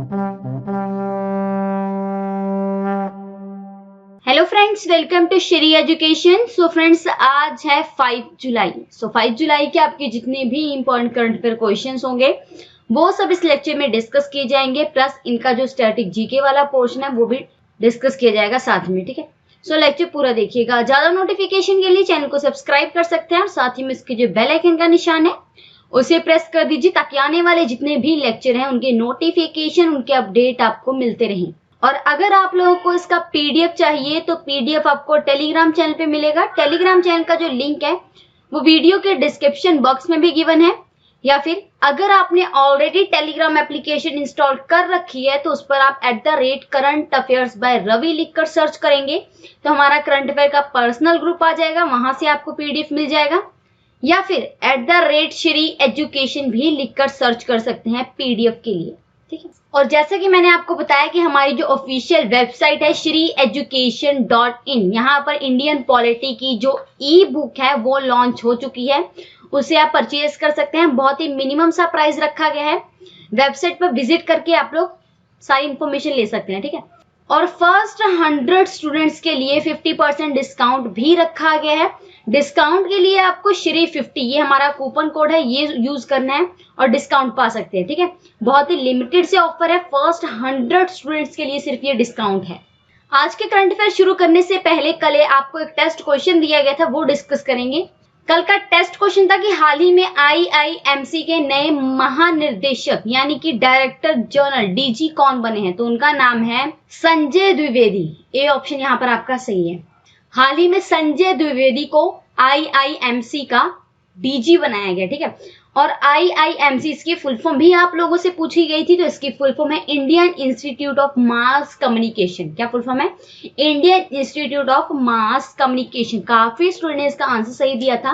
Hello friends, welcome to Shri education. So friends, आज है 5 जुलाई। 5 जुलाई के आपके जितने भी इंपॉर्टेंट करंट अफेयर क्वेश्चंस होंगे वो सब इस लेक्चर में डिस्कस किए जाएंगे, प्लस इनका जो स्टैटिक जीके वाला पोर्शन है वो भी डिस्कस किया जाएगा साथ में। ठीक है, सो लेक्चर पूरा देखिएगा। ज्यादा नोटिफिकेशन के लिए चैनल को सब्सक्राइब कर सकते हैं और साथ ही में इसके जो बेल आइकन का निशान है उसे प्रेस कर दीजिए ताकि आने वाले जितने भी लेक्चर हैं उनके नोटिफिकेशन, उनके अपडेट आपको मिलते रहें। और अगर आप लोगों को इसका पीडीएफ चाहिए तो पीडीएफ आपको टेलीग्राम चैनल पे मिलेगा। टेलीग्राम चैनल का जो लिंक है वो वीडियो के डिस्क्रिप्शन बॉक्स में भी गिवन है, या फिर अगर आपने ऑलरेडी टेलीग्राम एप्लीकेशन इंस्टॉल कर रखी है तो उस पर आप @current affairs by रवि लिखकर सर्च करेंगे तो हमारा करंट अफेयर का पर्सनल ग्रुप आ जाएगा, वहां से आपको पीडीएफ मिल जाएगा। या फिर @श्री एजुकेशन भी लिखकर सर्च कर सकते हैं पीडीएफ के लिए। ठीक है, और जैसा कि मैंने आपको बताया कि हमारी जो ऑफिशियल वेबसाइट है shrieducation.in, यहाँ पर इंडियन पॉलिटी की जो ई बुक है वो लॉन्च हो चुकी है, उसे आप परचेज कर सकते हैं। बहुत ही मिनिमम सा प्राइस रखा गया है, वेबसाइट पर विजिट करके आप लोग सारी इंफॉर्मेशन ले सकते हैं। ठीक है, और फर्स्ट 100 स्टूडेंट्स के लिए 50% डिस्काउंट भी रखा गया है। डिस्काउंट के लिए आपको श्री50 ये हमारा कूपन कोड है, ये यूज करना है और डिस्काउंट पा सकते हैं। ठीक है, बहुत ही लिमिटेड से ऑफर है, फर्स्ट 100 स्टूडेंट्स के लिए सिर्फ ये डिस्काउंट है। आज के करंट अफेयर शुरू करने से पहले कल आपको एक टेस्ट क्वेश्चन दिया गया था, वो डिस्कस करेंगे। कल का टेस्ट क्वेश्चन था कि हाल ही में आईआईएमसी के नए महानिर्देशक यानी कि डायरेक्टर जनरल डीजी कौन बने हैं, तो उनका नाम है संजय द्विवेदी। ए ऑप्शन यहाँ पर आपका सही है। हाल ही में संजय द्विवेदी को आईआईएमसी का डीजी बनाया गया। ठीक है, और आईआईएमसी इसकी फुल फॉर्म भी आप लोगों से पूछी गई थी, तो इसकी फुल फॉर्म है Indian institute of mass communication. क्या फुल फॉर्म है? Indian institute of mass communication. काफी स्टूडेंट ने इसका आंसर सही दिया था,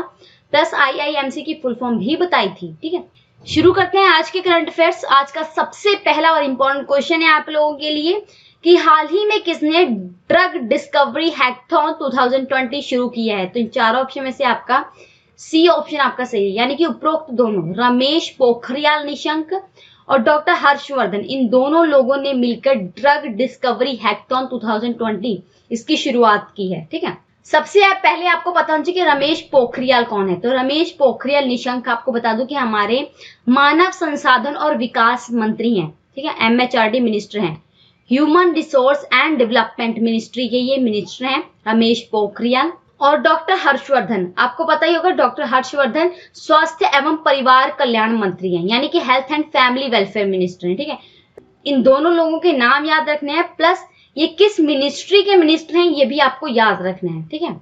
प्लस आईआईएमसी की फुल फॉर्म भी बताई थी। ठीक है, शुरू करते हैं आज के करंट अफेयर्स। आज का सबसे पहला और इंपॉर्टेंट क्वेश्चन है आप लोगों के लिए कि हाल ही में किसने ड्रग डिस्कवरी हैकाथॉन 2020 शुरू किया है, तो इन चारों ऑप्शन में से आपका सी ऑप्शन आपका सही है, यानी कि उपरोक्त दोनों रमेश पोखरियाल निशंक और डॉक्टर हर्षवर्धन, इन दोनों लोगों ने मिलकर ड्रग डिस्कवरी हैकाथॉन 2020 इसकी शुरुआत की है। ठीक है, सबसे पहले आपको पता होना चाहिए कि रमेश पोखरियाल कौन है, तो रमेश पोखरियाल निशंक आपको बता दूं कि हमारे मानव संसाधन और विकास मंत्री हैं। ठीक है, MHRD मिनिस्टर हैं, human resource and development ministry के ये मिनिस्टर हैं रमेश पोखरियाल। और डॉक्टर हर्षवर्धन, आपको पता ही होगा डॉक्टर हर्षवर्धन स्वास्थ्य एवं परिवार कल्याण मंत्री हैं, यानी कि health and family welfare minister हैं। ठीक है, इन दोनों लोगों के नाम याद रखने हैं, प्लस ये किस मिनिस्ट्री के मिनिस्टर हैं ये भी आपको याद रखना है। ठीक है,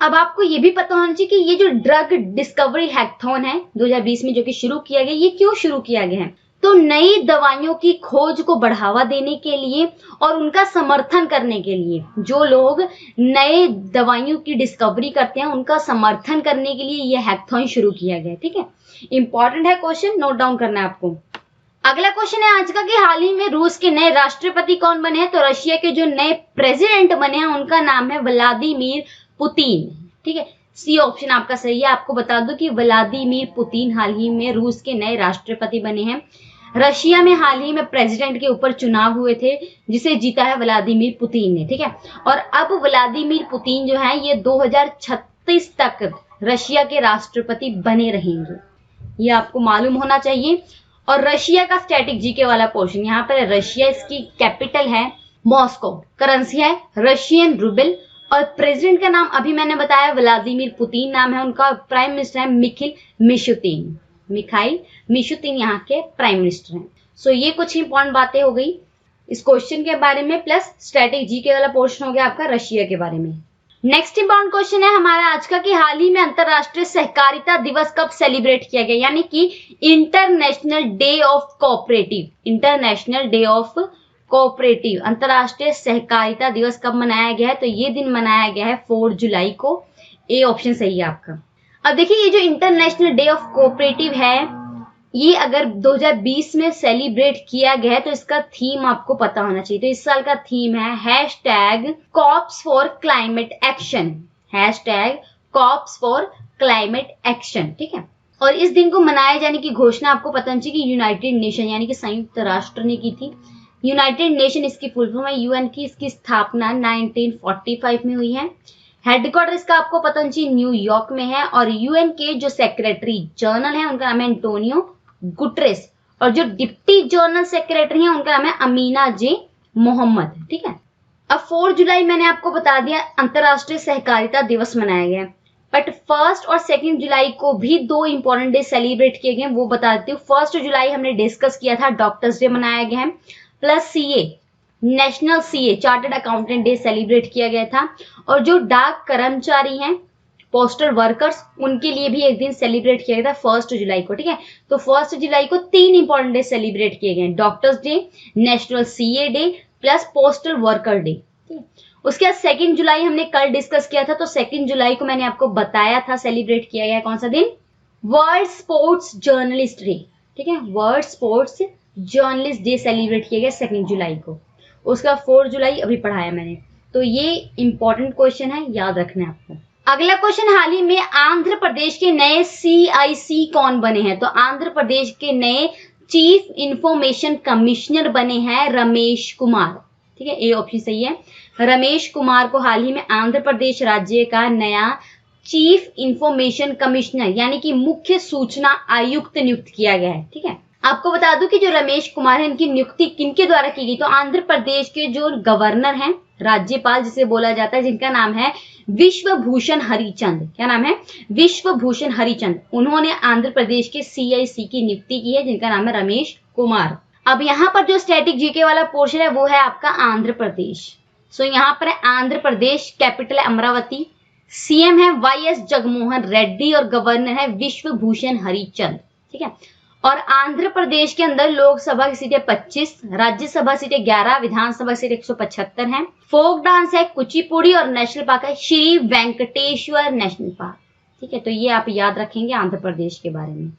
अब आपको ये भी पता होना चाहिए कि ये जो ड्रग डिस्कवरी हैकाथॉन है 2020 में जो कि शुरू किया गया, ये क्यों शुरू किया गया है, तो नई दवाइयों की खोज को बढ़ावा देने के लिए और उनका समर्थन करने के लिए, जो लोग नए दवाइयों की डिस्कवरी करते हैं उनका समर्थन करने के लिए यह हैकाथॉन शुरू किया गया। ठीक है, इंपॉर्टेंट है क्वेश्चन, नोट डाउन करना है आपको। अगला क्वेश्चन है आज का कि हाल ही में रूस के नए राष्ट्रपति कौन बने हैं, तो रशिया के जो नए प्रेसिडेंट बने हैं उनका नाम है व्लादिमीर पुतिन। ठीक है, सी ऑप्शन आपका सही है। आपको बता दूं कि व्लादिमीर पुतिन हाल ही में रूस के नए राष्ट्रपति बने हैं। रशिया में हाल ही में प्रेसिडेंट के ऊपर चुनाव हुए थे जिसे जीता है व्लादिमीर पुतिन ने। ठीक है, और अब व्लादिमीर पुतिन जो है ये 2036 तक रशिया के राष्ट्रपति बने रहेंगे, ये आपको मालूम होना चाहिए। और रशिया का स्टैटिक जीके वाला पोर्शन यहाँ पर है। रशिया, इसकी कैपिटल है मॉस्को, करेंसी है रशियन रूबल, और प्रेसिडेंट का नाम अभी मैंने बताया व्लादिमीर पुतिन नाम है उनका, प्राइम मिनिस्टर है मिखाइल मिशुतिन यहाँ के प्राइम मिनिस्टर हैं। सो ये कुछ इंपॉर्टेंट बातें हो गई इस क्वेश्चन के बारे में, प्लस स्टैटिक जीके वाला पोर्शन हो गया आपका रशिया के बारे में। नेक्स्ट इंपॉर्टेंट क्वेश्चन है हमारा आज का कि हाल ही में अंतरराष्ट्रीय सहकारिता दिवस कब सेलिब्रेट किया गया, यानी कि international day of cooperative, international day of cooperative, अंतरराष्ट्रीय सहकारिता दिवस कब मनाया गया है, तो ये दिन मनाया गया है 4 जुलाई को। ए ऑप्शन सही है आपका। अब देखिए ये जो इंटरनेशनल डे ऑफ कोऑपरेटिव है ये अगर 2020 में सेलिब्रेट किया गया है तो इसका थीम आपको पता होना चाहिए। तो इस साल का थीम है #COPs for climate action, #COPs for climate action. ठीक है, और इस दिन को मनाए जाने की घोषणा आपको पता होनी चाहिए कि यूनाइटेड नेशन यानी कि संयुक्त राष्ट्र ने की थी यूनाइटेड नेशन इसकी फुल फॉर्म है, यूएन की इसकी स्थापना 1945 में हुई है। हेडक्वार्टर इसका आपको पता चाहिए न्यूयॉर्क में है। और यूएन के जो सेक्रेटरी जनरल है उनका नाम है एंटोनियो गुटरेस, और जो डिप्टी जनरल सेक्रेटरी है उनका नाम है अमीना जे मोहम्मद। ठीक है, अब 4 जुलाई मैंने आपको बता दिया अंतरराष्ट्रीय सहकारिता दिवस मनाया गया, बट 1 और 2 जुलाई को भी 2 इंपॉर्टेंट डे सेलिब्रेट किए गए, वो बता देती हूँ। 1 जुलाई हमने डिस्कस किया था, डॉक्टर्स डे मनाया गया है, plus CA national CA chartered accountant day celebrate किया गया था। और जो डाक कर्मचारी हैं पोस्टल वर्कर्स, उनके लिए भी एक दिन सेलिब्रेट किया गया था 1 जुलाई को। ठीक है, तो 1 जुलाई को 3 इंपॉर्टेंट डे सेलिब्रेट किए गए, doctors day, national CA debt plus postal worker day. उसके बाद 2 जुलाई हमने कल डिस्कस किया था, तो 2 जुलाई को मैंने आपको बताया था सेलिब्रेट किया गया कौन सा दिन, वर्ल्ड स्पोर्ट्स जर्नलिस्ट डे। ठीक है, world sports journalist day celebrate किया गया 2 जुलाई को। उसका 4 जुलाई अभी पढ़ाया मैंने, तो ये इंपॉर्टेंट क्वेश्चन है, याद रखना है आपको। अगला क्वेश्चन, हाल ही में आंध्र प्रदेश के नए CIC कौन बने हैं? तो आंध्र प्रदेश के नए चीफ इंफॉर्मेशन कमिश्नर बने हैं रमेश कुमार। ठीक है, ए ऑप्शन सही है। रमेश कुमार को हाल ही में आंध्र प्रदेश राज्य का नया चीफ इंफॉर्मेशन कमिश्नर यानी कि मुख्य सूचना आयुक्त नियुक्त किया गया है। ठीक है, आपको बता दूं कि जो रमेश कुमार है इनकी नियुक्ति किनके द्वारा की गई, तो आंध्र प्रदेश के जो गवर्नर हैं, राज्यपाल जिसे बोला जाता है, जिनका नाम है विश्वभूषण हरिचंद। क्या नाम है? विश्वभूषण हरिचंद। उन्होंने आंध्र प्रदेश के CIC की नियुक्ति की है, जिनका नाम है रमेश कुमार। अब यहाँ पर जो स्टैटिक जीके वाला पोर्शन है वो है आपका आंध्र प्रदेश। सो यहाँ पर है आंध्र प्रदेश, कैपिटल है अमरावती, CM है YS जगमोहन रेड्डी और गवर्नर है विश्वभूषण हरिचंद। ठीक है, और आंध्र प्रदेश के अंदर लोकसभा की सीटें 25, राज्यसभा सीटें 11, विधानसभा सीटें 175 हैं। फोक डांस है कुचिपुड़ी और नेशनल पार्क है श्री वेंकटेश्वर नेशनल पार्क। ठीक है, तो ये आप याद रखेंगे आंध्र प्रदेश के बारे में।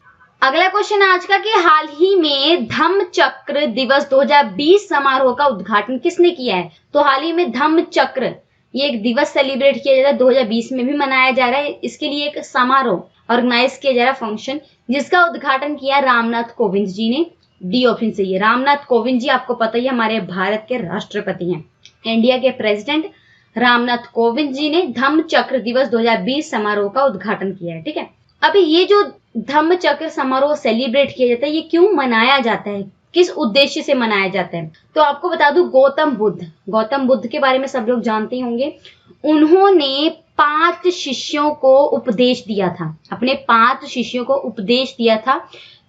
अगला क्वेश्चन आज का कि हाल ही में धम्म चक्र दिवस 2020 समारोह का उद्घाटन किसने किया है? तो हाल ही में धम्म चक्र ये एक दिवस सेलिब्रेट किया जा रहा है, 2020 में भी मनाया जा रहा है। इसके लिए एक समारोह ऑर्गेनाइज किया जा रहा है, फंक्शन, जिसका उद्घाटन किया रामनाथ कोविंद जी ने। डी ऑप्शन सही है। रामनाथ कोविंद जी आपको पता ही है हमारे भारत के राष्ट्रपति हैं, इंडिया के प्रेसिडेंट रामनाथ कोविंद जी ने धम्म चक्र दिवस 2020 समारोह का उद्घाटन किया है। ठीक है, अभी ये जो धम्म चक्र समारोह सेलिब्रेट किया जाता है, ये क्यों मनाया जाता है, किस उद्देश्य से मनाया जाता है? तो आपको बता दूं, गौतम बुद्ध के बारे में सब लोग जानते होंगे। उन्होंने 5 शिष्यों को उपदेश दिया था, अपने 5 शिष्यों को उपदेश दिया था,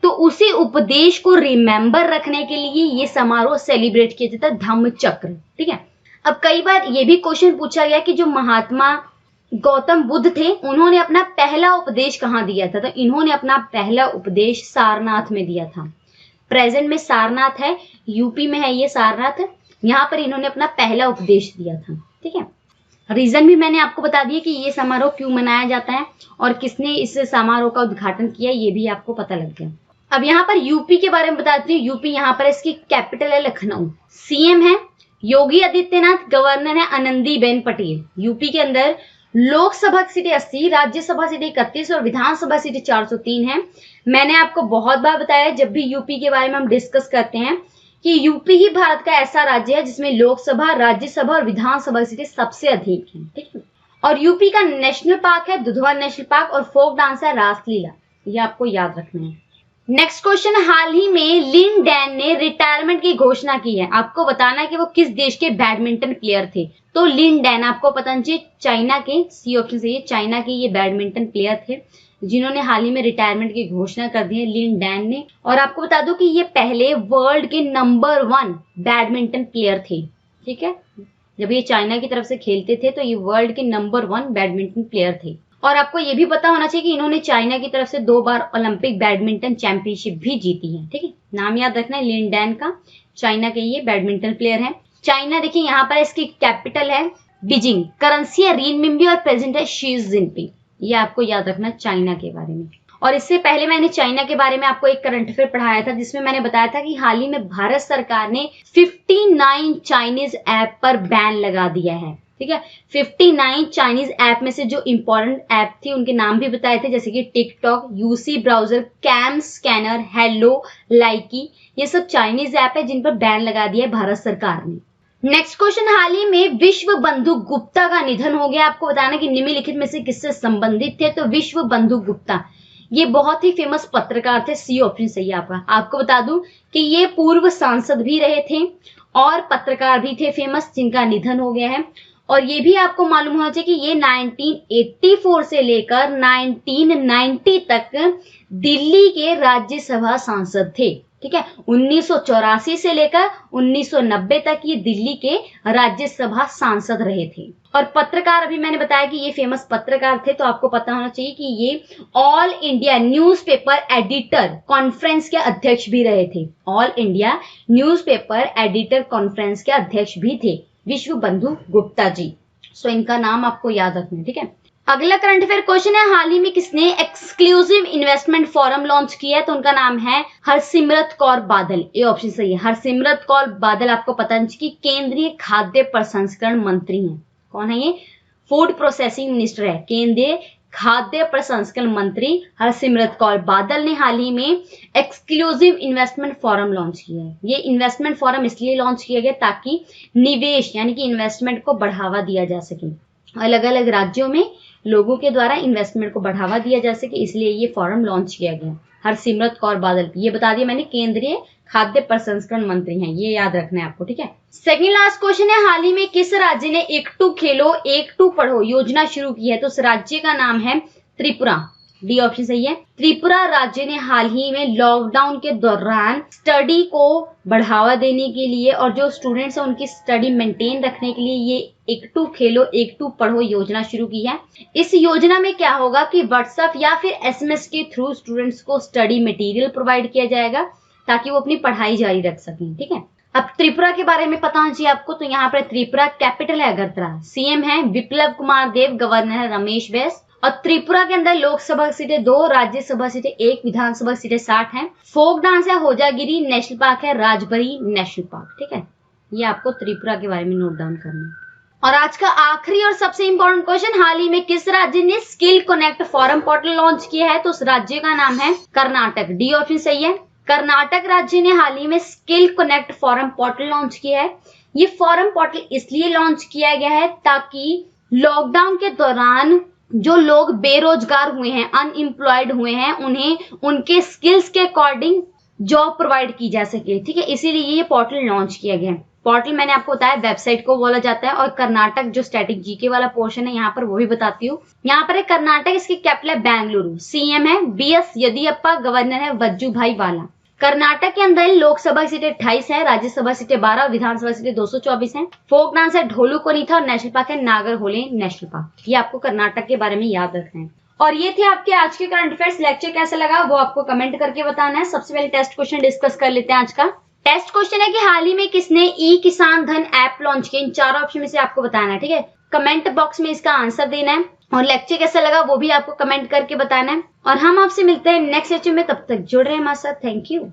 तो उसी उपदेश को रिमेंबर रखने के लिए ये समारोह सेलिब्रेट किया जाता है, धम्म चक्र। ठीक है, अब कई बार ये भी क्वेश्चन पूछा गया कि जो महात्मा गौतम बुद्ध थे उन्होंने अपना पहला उपदेश कहाँ दिया था? तो इन्होंने अपना पहला उपदेश सारनाथ में दिया था। प्रेजेंट में सारनाथ है, यूपी में है ये सारनाथ, यहाँ पर इन्होंने अपना पहला उपदेश दिया था। ठीक है, रीजन भी मैंने आपको बता दिया कि ये समारोह क्यों मनाया जाता है और किसने इस समारोह का उद्घाटन किया, ये भी आपको पता लग गया। अब यहाँ पर यूपी के बारे में बताती हूँ। यूपी यहाँ पर इसकी कैपिटल है लखनऊ, CM है योगी आदित्यनाथ, गवर्नर है आनंदीबेन पटेल। यूपी के अंदर लोकसभा की सीटें 80, राज्यसभा सीटें 31 और विधानसभा सीटें 403 हैं। मैंने आपको बहुत बार बताया जब भी यूपी के बारे में हम डिस्कस करते हैं कि यूपी ही भारत का ऐसा राज्य है जिसमें लोकसभा, राज्यसभा और विधानसभा सीटें सबसे अधिक हैं। ठीक है, और यूपी का नेशनल पार्क है दुधवा नेशनल पार्क और फोक डांस है रासलीला। ये आपको याद रखना है। नेक्स्ट क्वेश्चन, हाल ही में लिन डैन ने रिटायरमेंट की घोषणा की है। आपको बताना है कि वो किस देश के बैडमिंटन प्लेयर थे। तो लिन डैन आपको पता चाहिए चाइना के, सी ऑप्शन सही है, चाइना के ये बैडमिंटन प्लेयर थे जिन्होंने हाल ही में रिटायरमेंट की घोषणा कर दी है, लिन डैन ने। और आपको बता दूं कि ये पहले वर्ल्ड के नंबर 1 बैडमिंटन प्लेयर थे। ठीक है, जब ये चाइना की तरफ से खेलते थे तो ये वर्ल्ड के नंबर 1 बैडमिंटन प्लेयर थे। और आपको ये भी पता होना चाहिए कि इन्होंने चाइना की तरफ से 2 बार ओलंपिक बैडमिंटन चैंपियनशिप भी जीती है। ठीक है, नाम याद रखना है लिन डैन का, चाइना के ये बैडमिंटन प्लेयर है। चाइना देखिए यहाँ पर इसकी कैपिटल है बीजिंग, करेंसी है रिनमिंबी और प्रेसिडेंट है शी जिनपिंग। ये आपको याद रखना चाइना के बारे में। और इससे पहले मैंने चाइना के बारे में आपको एक करंट अफेयर पढ़ाया था जिसमें मैंने बताया था कि हाल ही में भारत सरकार ने 59 चाइनीज ऐप पर बैन लगा दिया है। ठीक है। 59 चाइनीज ऐप में से जो इंपॉर्टेंट ऐप थी उनके नाम भी बताए थे, जैसे कि TikTok, UC Browser, CamScanner, Helo, Likee, ये सब चाइनीज ऐप है जिन पर बैन लगा दिया है भारत सरकार ने। नेक्स्ट क्वेश्चन, हाल ही में विश्व बंधु गुप्ता का निधन हो गया। आपको बताना कि निम्नलिखित में से किससे संबंधित थे, तो विश्व बंधु गुप्ता ये बहुत ही फेमस पत्रकार थे। सी ऑप्शन सही है आपका। आपको बता दूं कि ये पूर्व सांसद भी रहे थे और पत्रकार भी थे फेमस, जिनका निधन हो गया है। और ये भी आपको मालूम होना चाहिए कि ये 1984 से लेकर 1990 तक दिल्ली के राज्यसभा सांसद थे। ठीक है, 1984 से लेकर 1990 तक ये दिल्ली के राज्यसभा सांसद रहे थे। और पत्रकार, अभी मैंने बताया कि ये फेमस पत्रकार थे, तो आपको पता होना चाहिए कि ये all India newspaper editor conference के अध्यक्ष भी रहे थे। All India newspaper editor conference के अध्यक्ष भी थे विश्व बंधु गुप्ता जी। सो इनका नाम आपको याद रखना है। ठीक है, अगला करंट अफेयर क्वेश्चन है, हाल ही में किसने एक्सक्लूसिव इन्वेस्टमेंट फोरम लॉन्च किया है, तो उनका नाम है हरसिमरत कौर बादल। ये ऑप्शन सही है। हरसिमरत कौर बादल आपको पता है कि केंद्रीय खाद्य प्रसंस्करण मंत्री हैं। कौन है ये? फूड प्रोसेसिंग मिनिस्टर है। केंद्रीय खाद्य प्रसंस्करण मंत्री हरसिमरत कौर बादल ने हाल ही में एक्सक्लूसिव इन्वेस्टमेंट फोरम लॉन्च किया है। ये इन्वेस्टमेंट फोरम इसलिए लॉन्च किया गया ताकि निवेश यानी कि इन्वेस्टमेंट को बढ़ावा दिया जा सके। अलग अलग राज्यों में लोगों के द्वारा इन्वेस्टमेंट को बढ़ावा दिया जा सके, इसलिए ये फोरम लॉन्च किया गया। हरसिमरत कौर बादल, ये बता दिया मैंने, केंद्रीय खाद्य प्रसंस्करण मंत्री हैं, ये याद रखना है आपको। ठीक है, सेकंड लास्ट क्वेश्चन है, हाल ही में किस राज्य ने एक टू खेलो एक टू पढ़ो योजना शुरू की है, तो उस राज्य का नाम है त्रिपुरा। डी ऑप्शन सही है। त्रिपुरा राज्य ने हाल ही में लॉकडाउन के दौरान स्टडी को बढ़ावा देने के लिए और जो स्टूडेंट्स हैं उनकी स्टडी मेंटेन रखने के लिए ये एक टू खेलो एक टू पढ़ो योजना शुरू की है। इस योजना में क्या होगा कि व्हाट्सएप या फिर एसएमएस के थ्रू स्टूडेंट्स को स्टडी मटेरियल प्रोवाइड किया जाएगा ताकि वो अपनी पढ़ाई जारी रख सकें। ठीक है, अब त्रिपुरा के बारे में पता होना चाहिए आपको, तो यहाँ पर त्रिपुरा कैपिटल है अगरतला, सीएम है विप्लव कुमार देव, गवर्नर है रमेश बैस। और त्रिपुरा के अंदर लोकसभा सीटें 2, राज्यसभा सीटें 1, विधानसभा सीटें 60 हैं। फोक डांस है होजागिरी नेशनल पार्क है राजबरी नेशनल पार्क। ठीक है, ये आपको त्रिपुरा के बारे में नोट डाउन करना है। और आज का आखिरी और सबसे इंपॉर्टेंट क्वेश्चन, हाल ही में किस राज्य ने skill connect forum portal launch किया है, तो उस राज्य का नाम है कर्नाटक। डी ऑप्शन सही है। कर्नाटक राज्य ने हाल ही में skill connect forum portal launch किया है। ये फोरम पोर्टल इसलिए लॉन्च किया गया है ताकि लॉकडाउन के दौरान जो लोग बेरोजगार हुए हैं, अनएम्प्लॉयड हुए हैं, उन्हें उनके स्किल्स के अकॉर्डिंग जॉब प्रोवाइड की जा सके। ठीक है, इसीलिए ये पोर्टल लॉन्च किया गया है। पोर्टल मैंने आपको बताया वेबसाइट को बोला जाता है। और कर्नाटक जो स्टैटिक जीके वाला पोर्शन है यहाँ पर वो भी बताती हूँ। यहाँ पर है कर्नाटक, इसकी कैपिटल है बेंगलुरु, सीएम है बीएस येदियुरप्पा, गवर्नर है वजुभाई वाला। कर्नाटक के अंदर लोकसभा सीटें 28 है, राज्यसभा सीटें 12, विधानसभा सीटें 224 हैं। फोक डांस है ढोलू कोनीथा और नेशनल पार्क है नागरहोले नेशनल पार्क। ये आपको कर्नाटक के बारे में याद रखना है। और ये थे आपके आज के करंट अफेयर्स। लेक्चर कैसा लगा वो आपको कमेंट करके बताना है। सबसे पहले टेस्ट क्वेश्चन डिस्कस कर लेते हैं। आज का टेस्ट क्वेश्चन है कि हाल ही में किसने ई किसान धन ऐप लॉन्च किया, इन चारों ऑप्शन में से आपको बताना है। ठीक है, कमेंट बॉक्स में इसका आंसर देना है। और लेक्चर कैसा लगा वो भी आपको कमेंट करके बताना है। और हम आपसे मिलते हैं नेक्स्ट लेक्चर में, तब तक जुड़ रहे हैं हमारे साथ। Thank you.